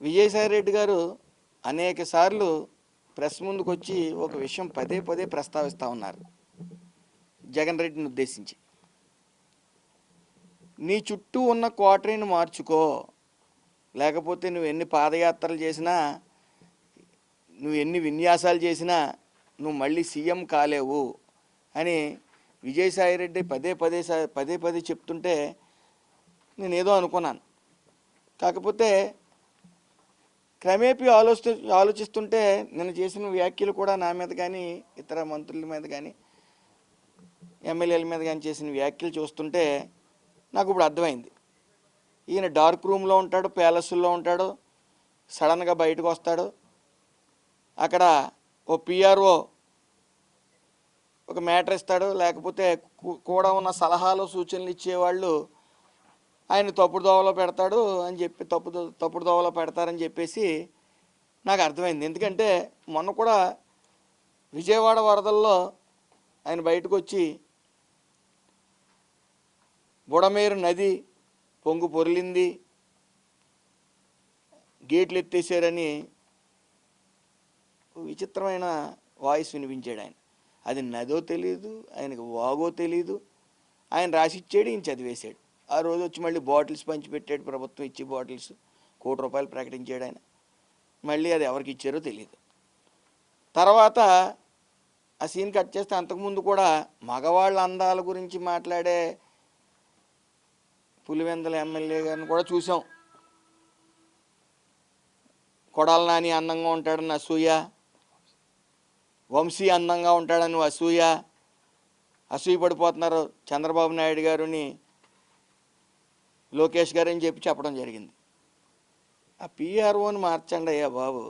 విజయసాయి రెడ్డి గారు అనేక సార్లు ప్రెస్ ముందుకు వచ్చి ఒక విషయం పదే పదే ప్రస్తావిస్తూ ఉన్నారు జగన్ రెడ్డిని ఉద్దేశించి. నీ చుట్టూ ఉన్న క్వార్టరీని మార్చుకో, లేకపోతే నువ్వు ఎన్ని పాదయాత్రలు చేసినా, నువ్వు ఎన్ని విన్యాసాలు చేసినా నువ్వు మళ్ళీ సీఎం కాలేవు అని విజయసాయి రెడ్డి పదే పదే చెప్తుంటే నేనేదో అనుకున్నాను. కాకపోతే క్రమేపీ ఆలోచిస్తుంటే నేను చేసిన వ్యాఖ్యలు కూడా నా మీద కానీ ఇతర మంత్రుల మీద కానీ ఎమ్మెల్యేల మీద కానీ చేసిన వ్యాఖ్యలు చూస్తుంటే నాకు ఇప్పుడు అర్థమైంది. ఈయన డార్క్ రూమ్లో ఉంటాడు, ప్యాలెస్లో ఉంటాడు, సడన్గా బయటకు వస్తాడు. అక్కడ ఓ పిఆర్ఓ ఒక మ్యాటర్ ఇస్తాడు, లేకపోతే కూడా ఉన్న సలహాలు సూచనలు ఇచ్చేవాళ్ళు ఆయన తప్పుడు దోవలో పెడతాడు అని చెప్పి తప్పుడు దోవలో పెడతారని చెప్పేసి నాకు అర్థమైంది. ఎందుకంటే మొన్న కూడా విజయవాడ వరదల్లో ఆయన బయటకు వచ్చి బుడమేరు నది పొంగు పొరిలింది, గేట్లు ఎత్తేసారని విచిత్రమైన వాయిస్ వినిపించాడు ఆయన. అది నదో తెలియదు, ఆయనకు వాగో తెలియదు. ఆయన రాసిచ్చాడు, ఈయన చదివేశాడు. ఆ రోజు వచ్చి మళ్ళీ బాటిల్స్ పంచిపెట్టాడు, ప్రభుత్వం ఇచ్చి బాటిల్స్ ₹1 కోటి ప్రకటించాడు ఆయన. మళ్ళీ అది ఎవరికి ఇచ్చారో తెలియదు. తర్వాత ఆ సీన్ కట్ చేస్తే అంతకుముందు కూడా మగవాళ్ళ అందాల గురించి మాట్లాడే పులివెందుల ఎమ్మెల్యే గారిని కూడా చూసాం. కొడాల నాని అందంగా ఉంటాడని అసూయ, వంశీ అందంగా ఉంటాడని అసూయ పడిపోతున్నారు చంద్రబాబు నాయుడు గారుని లోకేష్ గారు అని చెప్పడం జరిగింది. ఆ పిఆర్ఓని మార్చండి అయ్యా బాబు.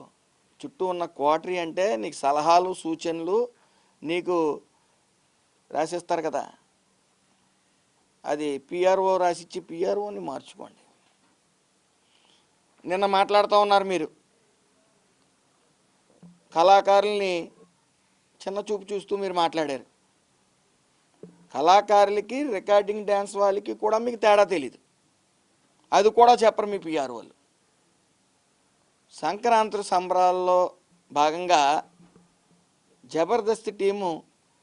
చుట్టూ ఉన్న క్వార్టరీ అంటే నీకు సలహాలు సూచనలు నీకు రాసిస్తారు కదా, అది పిఆర్ఓ రాసిచ్చి పిఆర్ఓని మార్చుకోండి. నిన్న మాట్లాడుతూ ఉన్నారు మీరు, కళాకారుల్ని చిన్న చూపు చూస్తూ మీరు మాట్లాడారు. కళాకారులకి రికార్డింగ్ డ్యాన్స్ వాళ్ళకి కూడా మీకు తేడా తెలీదు, అది కూడా చెప్పరు మీ పిఆర్ఓలు. సంక్రాంతి సంబరాల్లో భాగంగా జబర్దస్త్ టీము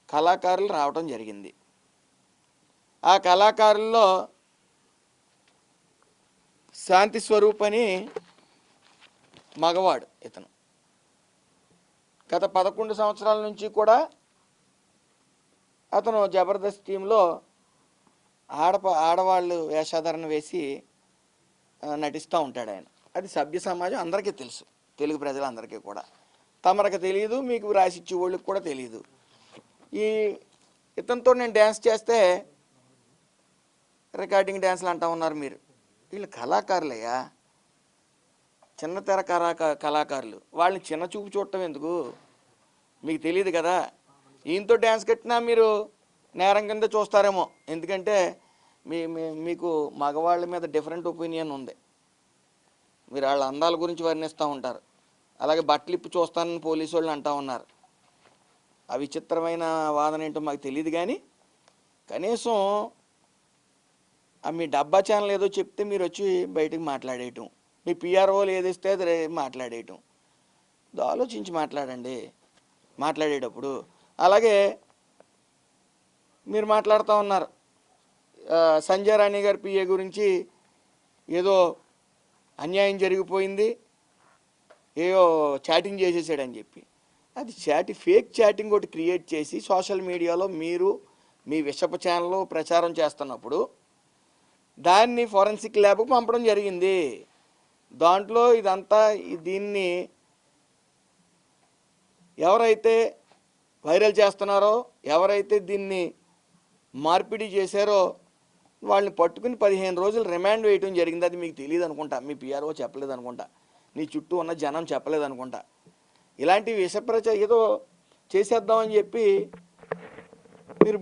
కళాకారులు రావడం జరిగింది. ఆ కళాకారుల్లో శాంతి స్వరూప్ అని మగవాడు, ఇతను గత 11 సంవత్సరాల నుంచి కూడా అతను జబర్దస్త్ టీంలో ఆడవాళ్ళు వేషాధారణ వేసి నటిస్తూ ఉంటాడు ఆయన. అది సభ్య సమాజం అందరికీ తెలుసు, తెలుగు ప్రజలందరికీ కూడా. తమరికి తెలియదు, మీకు రాసిచ్చే వాళ్ళకి కూడా తెలియదు. ఇతనితో నేను డ్యాన్స్ చేస్తే రికార్డింగ్ డ్యాన్స్లు అంటూ ఉన్నారు మీరు. వీళ్ళు కళాకారులయ్యా, చిన్న తెర కళాకారులు. వాళ్ళని చిన్న చూపు చూడటం ఎందుకు? మీకు తెలియదు కదా. ఈయనతో డ్యాన్స్ కట్టినా మీరు నేరం కింద చూస్తారేమో, ఎందుకంటే మీకు మగవాళ్ళ మీద డిఫరెంట్ ఒపీనియన్ ఉంది. మీరు వాళ్ళ అందాల గురించి వర్ణిస్తూ ఉంటారు, అలాగే బట్టలు ఇప్పి చూస్తానని పోలీసు వాళ్ళు అంటూ ఉన్నారు. ఆ విచిత్రమైన వాదన ఏంటో మాకు తెలియదు. కానీ కనీసం మీ డబ్బా ఛానల్ ఏదో చెప్తే మీరు వచ్చి బయటకు మాట్లాడేయటం, మీ పిఆర్ఓలు ఏదిస్తే అది మాట్లాడేయటం, ఆలోచించి మాట్లాడండి మాట్లాడేటప్పుడు. అలాగే మీరు మాట్లాడుతూ ఉన్నారు సంజయ్ రాణి గారి పిఏ గురించి, ఏదో అన్యాయం జరిగిపోయింది, ఏదో చాటింగ్ చేసేసాడని చెప్పి. అది ఫేక్ చాటింగ్ ఒకటి క్రియేట్ చేసి సోషల్ మీడియాలో మీరు మీ విషపు ఛానల్లో ప్రచారం చేస్తున్నప్పుడు దాన్ని ఫోరెన్సిక్ ల్యాబ్కు పంపడం జరిగింది. దాంట్లో దీన్ని ఎవరైతే వైరల్ చేస్తున్నారో, ఎవరైతే దీన్ని మార్పిడి చేశారో వాళ్ళని పట్టుకుని 15 రోజులు రిమాండ్ వేయటం జరిగింది. అది మీకు తెలియదు అనుకుంటా, మీ పిఆర్ఓ చెప్పలేదు అనుకుంటా, నీ చుట్టూ ఉన్న జనం చెప్పలేదు అనుకుంటా. ఇలాంటి ఏదో చేసేద్దామని చెప్పి మీరు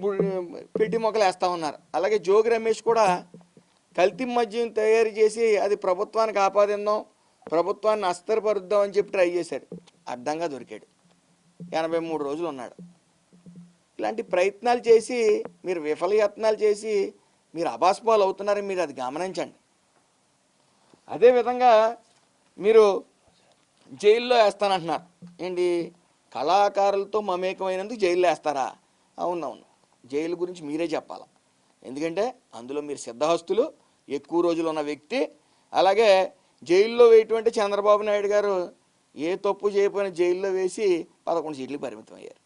పెట్టి మొక్కలు వేస్తూ ఉన్నారు. అలాగే జోగి రమేష్ కూడా కల్తీ మద్యం తయారు చేసి అది ప్రభుత్వానికి ఆపాదిద్దాం, ప్రభుత్వాన్ని అస్థిరపరుద్దాం అని చెప్పి ట్రై చేశాడు, అడ్డంగా దొరికాడు. 83 రోజులు ఉన్నాడు. ఇలాంటి ప్రయత్నాలు చేసి మీరు విఫలయత్నాలు చేసి మీరు అబాస్పాలు అవుతున్నారని మీరు అది గమనించండి. అదేవిధంగా మీరు జైల్లో వేస్తానంటున్నారు. ఏంటి, కళాకారులతో మమేకమైనందుకు జైల్లో వేస్తారా? అవునవును, జైలు గురించి మీరే చెప్పాలి. ఎందుకంటే అందులో మీరు సిద్ధహస్తులు, ఎక్కువ రోజులు ఉన్న వ్యక్తి. అలాగే జైల్లో వేయటువంటి చంద్రబాబు నాయుడు గారు ఏ తప్పు చేయకపోయినా జైల్లో వేసి 11 సీట్లకు పరిమితం అయ్యారు.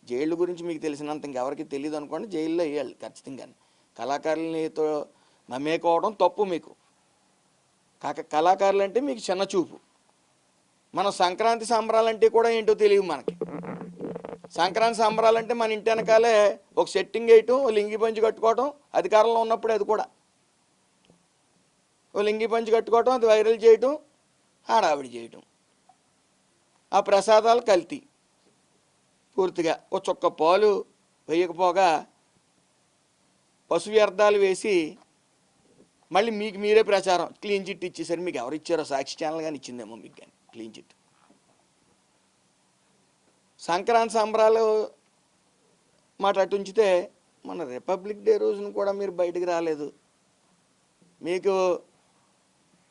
జైళ్ళు గురించి మీకు తెలిసినంత ఇంకెవరికి తెలియదు అనుకోండి, జైల్లో వేయాలి ఖచ్చితంగా. కళాకారులతో మమేకోవడం తప్పు మీకు. కళాకారులు అంటే మీకు చిన్న చూపు. మనం సంక్రాంతి సంబరాలంటే కూడా ఏంటో తెలియదు మనకి. సంక్రాంతి సంబరాలంటే మన ఇంటి వెనకాలే ఒక సెట్టింగ్ వేయటం, ఓ లింగి పంచి కట్టుకోవటం, అధికారంలో ఉన్నప్పుడు అది కూడా ఓ లింగి పంచి కట్టుకోవటం, అది వైరల్ చేయటం, హడావిడి చేయటం. ఆ ప్రసాదాలు కల్తీ పూర్తిగా. ఓ చుక్క పాలు వేయకపోగా పశు వ్యర్థాలు వేసి మళ్ళీ మీకు మీరే ప్రచారం, క్లీన్ చిట్ ఇచ్చేసరి. మీకు ఎవరు ఇచ్చారో? సాక్షి ఛానల్ కానీ ఇచ్చిందేమో మీకు కానీ క్లీన్ చిట్. సంక్రాంతి సంబరాలు మాట అటు ఉంచితే మన రిపబ్లిక్ డే రోజున కూడా మీరు బయటికి రాలేదు. మీకు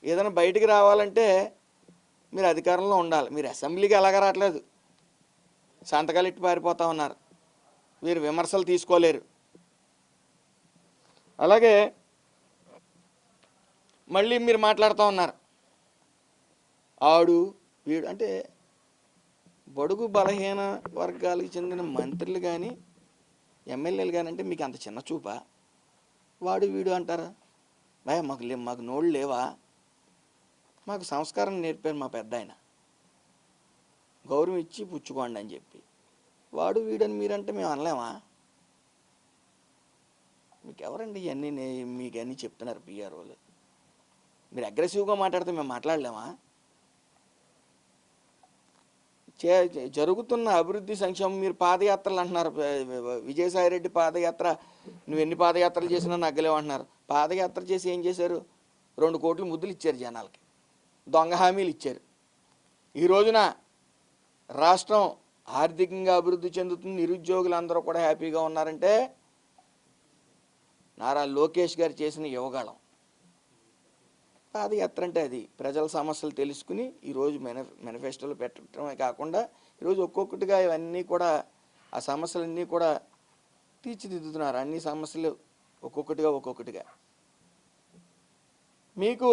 ఏదైనా బయటికి రావాలంటే మీరు అధికారంలో ఉండాలి. మీరు అసెంబ్లీకి ఎలాగ రావట్లేదు, సంతకాలు ఇట్టి పారిపోతా ఉన్నారు. మీరు విమర్శలు తీసుకోలేరు. అలాగే మళ్ళీ మీరు మాట్లాడుతూ ఉన్నారు, ఆడు వీడు అంటే. బడుగు బలహీన వర్గాలకు చెందిన మంత్రులు కానీ ఎమ్మెల్యేలు కానీ అంటే మీకు అంత చిన్న చూపా? వాడు వీడు అంటారా? భయ మాకు నోళ్ళు లేవా? మాకు సంస్కారం నేర్పారు మా పెద్ద ఆయన, గౌరవం ఇచ్చి పుచ్చుకోండి అని చెప్పి. వాడు వీడని మీరంటే మేము అనలేమా? మీకు ఎవరండి ఇవన్నీ? మీకు అన్నీ చెప్తున్నారు పిఆర్ఓలు. మీరు అగ్రెసివ్గా మాట్లాడితే మేము మాట్లాడలేమా? జరుగుతున్న అభివృద్ధి సంక్షేమం, మీరు పాదయాత్రలు అంటున్నారు. విజయసాయిరెడ్డి పాదయాత్ర, నువ్వు ఎన్ని పాదయాత్రలు చేసినా నగ్గలేవు అంటున్నారు. పాదయాత్ర చేసి ఏం చేశారు? 2 కోట్ల ముద్దులు ఇచ్చారు జనాలకి, దొంగ హామీలు ఇచ్చారు. ఈ రోజున రాష్ట్రం ఆర్థికంగా అభివృద్ధి చెందుతుంది, నిరుద్యోగులు అందరూ కూడా హ్యాపీగా ఉన్నారంటే నారా లోకేష్ గారు చేసిన యువగాళం. పాదయాత్ర అంటే అది. ప్రజల సమస్యలు తెలుసుకుని ఈరోజు మేనిఫెస్టోలో పెట్టడమే కాకుండా ఈరోజు ఒక్కొక్కటిగా ఇవన్నీ కూడా, ఆ సమస్యలన్నీ కూడా తీర్చిదిద్దుతున్నారు. అన్ని సమస్యలు ఒక్కొక్కటిగా. మీకు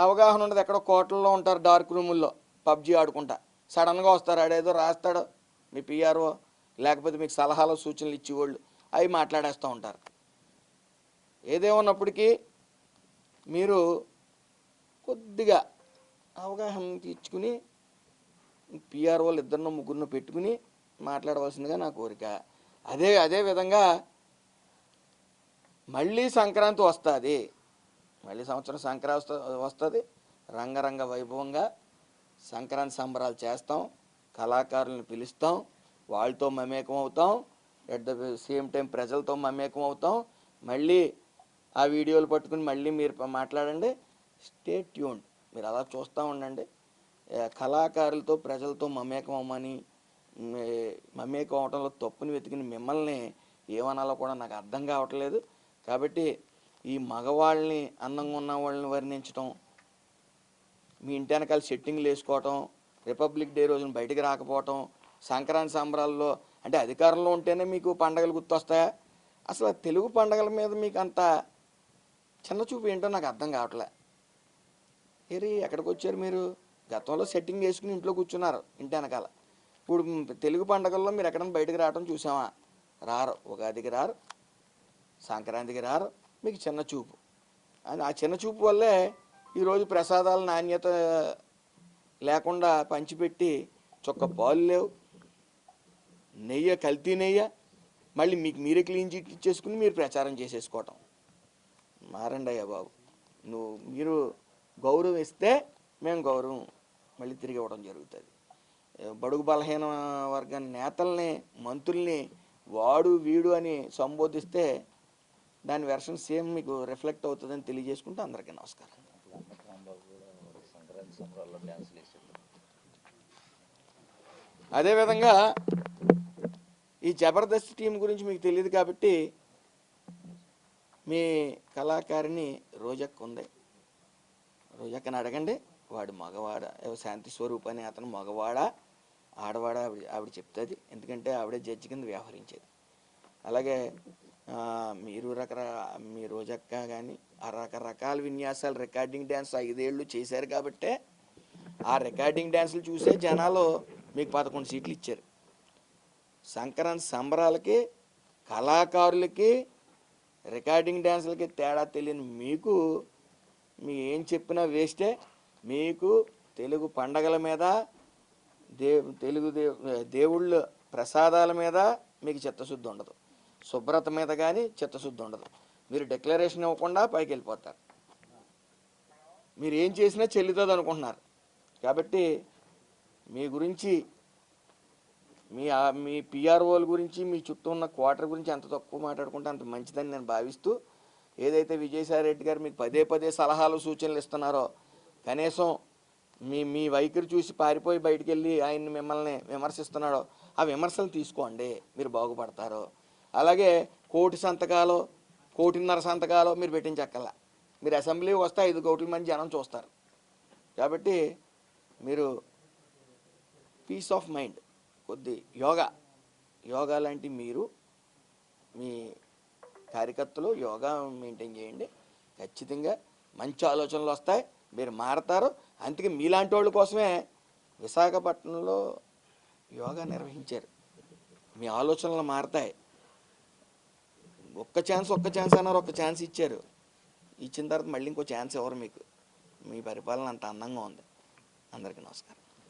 అవగాహన ఉండదు. ఎక్కడో కోటల్లో ఉంటారు, డార్క్ రూముల్లో పబ్జీ ఆడుకుంటా. సడన్గా వస్తారు, ఆడేదో రాస్తాడు మీ పిఆర్ఓ, లేకపోతే మీకు సలహాలు సూచనలు ఇచ్చేవాళ్ళు, అవి మాట్లాడేస్తూ ఉంటారు. ఏదేమన్నప్పటికీ మీరు కొద్దిగా అవగాహన తీర్చుకుని పిఆర్ఓలు 2 3 పెట్టుకుని మాట్లాడవలసిందిగా నా కోరిక. అదే విధంగా మళ్ళీ సంక్రాంతి వస్తుంది, మళ్ళీ సంవత్సరం సంక్రాంతి వస్తుంది. రంగరంగ వైభవంగా సంక్రాంతి సంబరాలు చేస్తాం, కళాకారులను పిలుస్తాం, వాళ్ళతో మమేకం అవుతాం, ఎట్ ద సేమ్ టైం ప్రజలతో మమేకం అవుతాం. మళ్ళీ ఆ వీడియోలు పట్టుకుని మళ్ళీ మీరు మాట్లాడండి. Stay tuned. మీరు అలా చూస్తూ ఉండండి. కళాకారులతో ప్రజలతో మమేకం అవ్వమని, మమేకం అవడంలో తప్పుని వెతికిన మిమ్మల్ని ఏమనాలో కూడా నాకు అర్థం కావట్లేదు. కాబట్టి ఈ మగవాళ్ళని, అందంగా ఉన్న వాళ్ళని వర్ణించడం, మీ ఇంటి వెనకాల సెట్టింగ్లు వేసుకోవటం, రిపబ్లిక్ డే రోజున బయటికి రాకపోవటం, సంక్రాంతి సంబరాల్లో అంటే అధికారంలో ఉంటేనే మీకు పండగలు గుర్తొస్తాయా? అసలు తెలుగు పండగల మీద మీకు అంత చిన్న చూపు ఏంటో నాకు అర్థం కావట్లే. ఎక్కడికి వచ్చారు మీరు? గతంలో సెట్టింగ్ వేసుకుని ఇంట్లో కూర్చున్నారు ఇంటి వెనకాల. ఇప్పుడు తెలుగు పండగల్లో మీరు ఎక్కడైనా బయటకు రావడం చూసామా? రారు. ఉగాదికి రారు, సంక్రాంతికి రారు. మీకు చిన్న చూపు. ఆ చిన్న చూపు వల్లే ఈరోజు ప్రసాదాల నాణ్యత లేకుండా పంచిపెట్టి చొక్క పాలు లేవు, నెయ్యి కల్తీ నెయ్యి, మళ్ళీ మీకు మీరే క్లీన్ చిట్ ఇచ్చేసుకుని మీరు ప్రచారం చేసేసుకోవటం. మారండి అయ్యా బాబు. మీరు గౌరవం ఇస్తే మేము గౌరవం మళ్ళీ తిరిగి ఇవ్వడం జరుగుతుంది. బడుగు బలహీన వర్గ నేతల్ని, మంత్రుల్ని వాడు వీడు అని సంబోధిస్తే దాని వెర్షన్ సేమ్ మీకు రిఫ్లెక్ట్ అవుతుందని తెలియజేసుకుంటూ అందరికీ నమస్కారం. అదేవిధంగా ఈ జబర్దస్త్ టీం గురించి మీకు తెలియదు కాబట్టి మీ కళాకారిణి రోజక్క ఉంది, రోజక్కని అడగండి. వాడు మగవాడ శాంతి స్వరూప్ అనే అతను మగవాడా ఆడవాడా ఆవిడ చెప్తుంది. ఎందుకంటే ఆవిడే జడ్జి కింద వ్యవహరించేది. అలాగే మీరు మీ రోజక్క కానీ ఆ రకరకాల విన్యాసాలు రికార్డింగ్ డ్యాన్స్ 5 ఏళ్ళు చేశారు కాబట్టే ఆ రికార్డింగ్ డ్యాన్సులు చూసే జనాలు మీకు 11 సీట్లు ఇచ్చారు. సంక్రాంతి సంబరాలకి కళాకారులకి రికార్డింగ్ డ్యాన్సులకి తేడా తెలియని మీకు ఏం చెప్పినా వేస్టే. మీకు తెలుగు పండగల మీద దేవుళ్ళ ప్రసాదాల మీద మీకు చిత్తశుద్ధి ఉండదు, శుభ్రత మీద కానీ చిత్తశుద్ధి ఉండదు. మీరు డిక్లరేషన్ ఇవ్వకుండా పైకి వెళ్ళిపోతారు. మీరు ఏం చేసినా చెల్లుతుంది అనుకుంటున్నారు. కాబట్టి మీ గురించి మీ పిఆర్ఓల గురించి మీ చుట్టూ ఉన్న క్వార్టర్ గురించి ఎంత తక్కువ మాట్లాడుకుంటే అంత మంచిదని నేను భావిస్తూ, ఏదైతే విజయసాయి రెడ్డి గారు మీకు పదే సలహాలు సూచనలు ఇస్తున్నారో కనీసం మీ వైఖరి చూసి పారిపోయి బయటికి వెళ్ళి మిమ్మల్ని విమర్శిస్తున్నాడో ఆ విమర్శలు తీసుకోండి, మీరు బాగుపడతారు. అలాగే 1 సంతకాలు 1.5 సంతకాలు మీరు పెట్టించక్కల్లా. మీరు అసెంబ్లీ వస్తే 5 కోట్ల మంది జనం చూస్తారు. కాబట్టి మీరు పీస్ ఆఫ్ మైండ్ కొద్ది యోగా లాంటి మీరు మీ కార్యకర్తలు యోగా మెయింటైన్ చేయండి. ఖచ్చితంగా మంచి ఆలోచనలు వస్తాయి, మీరు మారతారు. అందుకే మీలాంటి వాళ్ళ కోసమే విశాఖపట్నంలో యోగా నిర్వహించారు. మీ ఆలోచనలు మారతాయి. ఒక్క ఛాన్స్ అన్నారు, ఒక్క ఛాన్స్ ఇచ్చారు. ఇచ్చిన తర్వాత మళ్ళీ ఇంకో ఛాన్స్ ఎవరు మీకు. మీ పరిపాలన అంత అందంగా ఉంది. అందరికీ నమస్కారం.